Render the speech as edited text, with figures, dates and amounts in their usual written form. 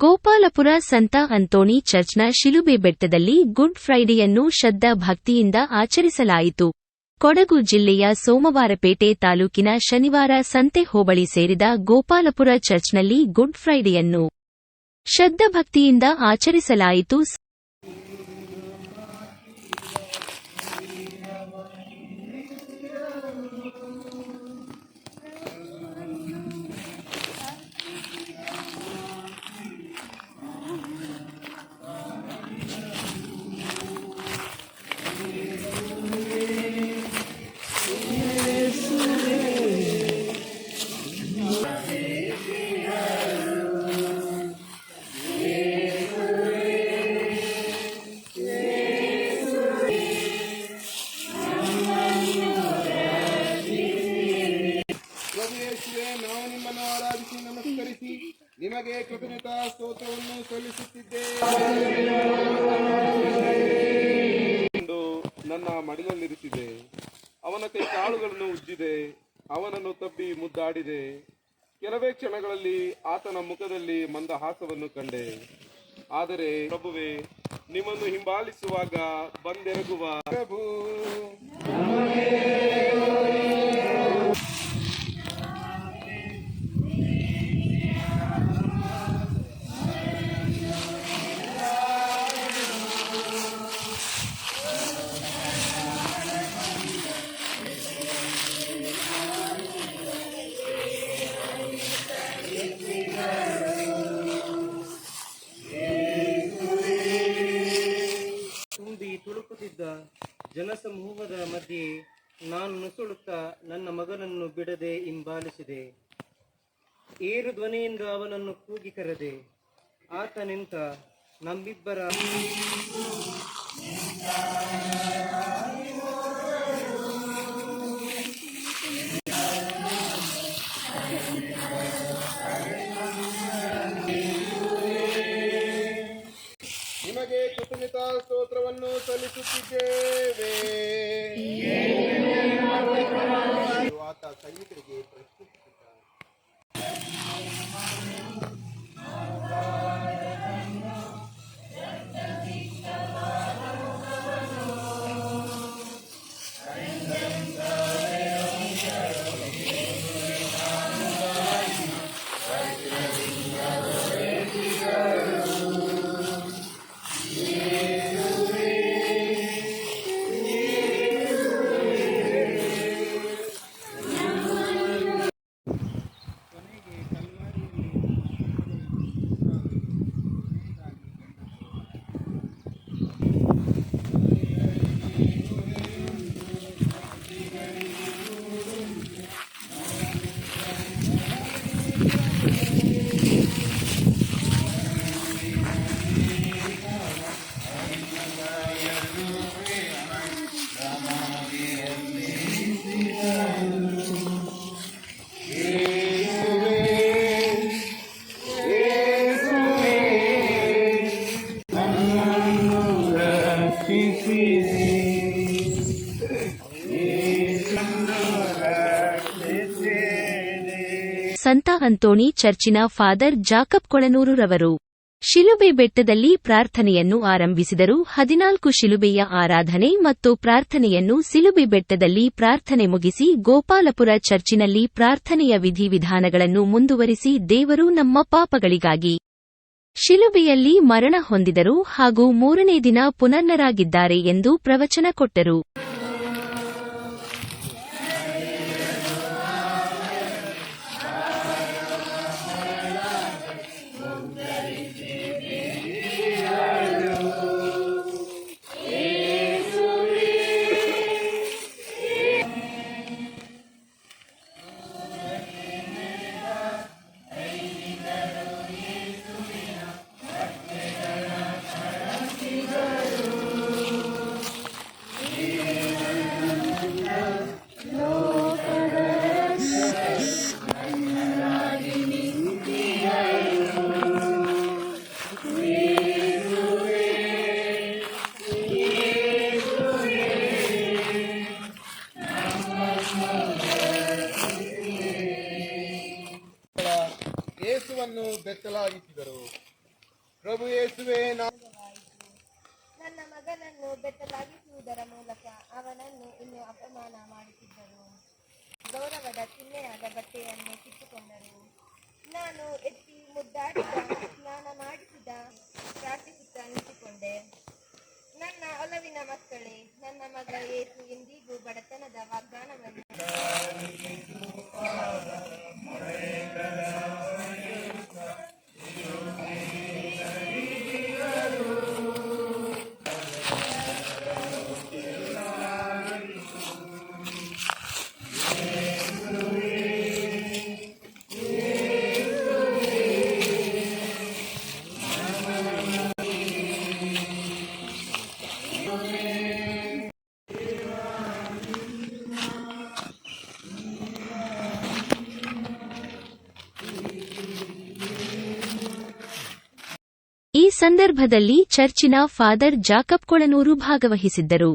ಗೋಪಾಲಪುರ ಸಂತ ಅಂತೋಣಿ ಚರ್ಚ್ನ ಶಿಲುಬೆ ಬೆಟ್ಟದಲ್ಲಿ ಗುಡ್ ಫ್ರೈಡೆಯನ್ನು ಶ್ರದ್ಧಾ ಭಕ್ತಿಯಿಂದ ಆಚರಿಸಲಾಯಿತು. ಕೊಡಗು ಜಿಲ್ಲೆಯ ಸೋಮವಾರಪೇಟೆ ತಾಲೂಕಿನ ಶನಿವಾರ ಸಂತೆ ಹೋಬಳಿ ಸೇರಿದ ಗೋಪಾಲಪುರ ಚರ್ಚ್ನಲ್ಲಿ ಗುಡ್ ಫ್ರೈಡೆಯನ್ನು ಶ್ರದ್ಧಾಭಕ್ತಿಯಿಂದ ಆಚರಿಸಲಾಯಿತು. ನಾವು ನಿಮ್ಮನ್ನು ಆರಾಧಿಸಿ ನಮಸ್ಕರಿಸಿ ನಿಮಗೆ ಕೃತಜ್ಞತಾ ಸ್ತೋತ್ರವನ್ನು ಸಲ್ಲಿಸುತ್ತಿದ್ದೇವೆ. ನನ್ನ ಮಡಿಲಲ್ಲಿರಿಸಿದೆ, ಅವನ ಕೈ ಕಾಳುಗಳನ್ನು ಉಜ್ಜಿದೆ, ಅವನನ್ನು ತಬ್ಬಿ ಮುದ್ದಾಡಿದೆ. ಕೆಲವೇ ಕ್ಷಣಗಳಲ್ಲಿ ಆತನ ಮುಖದಲ್ಲಿ ಮಂದಹಾಸವನ್ನು ಕಂಡೆ. ಆದರೆ ಪ್ರಭುವೇ, ನಿಮ್ಮನ್ನು ಹಿಂಬಾಲಿಸುವಾಗ ಬಂದೆರಗುವ ಪ್ರಭು ತುಳುಕುತ್ತಿದ್ದ ಜನಸಮೂಹದ ಮಧ್ಯೆ ನಾನು ನುಸುಳುತ್ತಾ ನನ್ನ ಮಗನನ್ನು ಬಿಡದೆ ಹಿಂಬಾಲಿಸಿದೆ. ಏರು ಧ್ವನಿಯಿಂದ ಅವನನ್ನು ಕೂಗಿ ಕರೆದೆ. ಆತ ನಿಂತ. ನಮ್ಮಿಬ್ಬರ ನಿಮಗೆ ಕೃತಜ್ಞತಾ ಸ್ತೋತ್ರವನ್ನು ಸಲ್ಲಿಸುತ್ತಿದ್ದೇವೆ. ಆತ ಸೈನಿಕರಿಗೆ ಪ್ರಶ್ನಿಸುತ್ತಿದ್ದಾನೆ. ಸಂತ ಅಂತೋಣಿ ಚರ್ಚಿನ ಫಾದರ್ ಜಾಕಬ್ ಕೊಳನೂರುರವರು ಶಿಲುಬೆ ಬೆಟ್ಟದಲ್ಲಿ ಪ್ರಾರ್ಥನೆಯನ್ನು ಆರಂಭಿಸಿದರು. 14 ಶಿಲುಬೆಯ ಆರಾಧನೆ ಮತ್ತು ಪ್ರಾರ್ಥನೆಯನ್ನು ಶಿಲುಬೆ ಬೆಟ್ಟದಲ್ಲಿ ಪ್ರಾರ್ಥನೆ ಮುಗಿಸಿ ಗೋಪಾಲಪುರ ಚರ್ಚಿನಲ್ಲಿ ಪ್ರಾರ್ಥನೆಯ ವಿಧಿವಿಧಾನಗಳನ್ನು ಮುಂದುವರಿಸಿ ದೇವರು ನಮ್ಮ ಪಾಪಗಳಿಗಾಗಿ ಶಿಲುಬೆಯಲ್ಲಿ ಮರಣ ಹೊಂದಿದರು ಹಾಗೂ 3ನೇ ದಿನ ಪುನರ್ನರಾಗಿದ್ದಾರೆ ಎಂದು ಪ್ರವಚನ ಕೊಟ್ಟರು. ಯೇಸುವನ್ನು ಬೆತ್ತಲಾಗಿಸಿದರು. ಪ್ರಭು ಯೇಸುವೆ, ನನ್ನ ಮಗನನ್ನು ಬೆತ್ತಲಾಗಿಸುವುದರ ಮೂಲಕ ಅವನನ್ನು ಇನ್ನೂ ಅಪಮಾನ ಮಾಡುತ್ತಿದ್ದರು. ಗೌರವದ ಚಿಹ್ನೆಯಾದ ಬಟ್ಟೆಯನ್ನು ಕಿತ್ತುಕೊಂಡರು. ನಾನು ಎತ್ತಿ ಮುದ್ದಾಡಿದ, ಸ್ನಾನ ಮಾಡಿಸಿದ, ಪ್ರಾರ್ಥಿಸುತ್ತಾ ನಿಂತುಕೊಂಡೆ. ನನ್ನ ಒಲವಿನ ಮಕ್ಕಳೇ, ನನ್ನ ಮಗ ಯೇಸು ಎಂದಿಗೂ ಬಡತನದ ವಾಗ್ದಾನವನ್ನು ಈ ಸಂದರ್ಭದಲ್ಲಿ ಚರ್ಚಿನ ಫಾದರ್ ಜಾಕಬ್ ಕೊಳನೂರು ಭಾಗವಹಿಸಿದ್ದರು.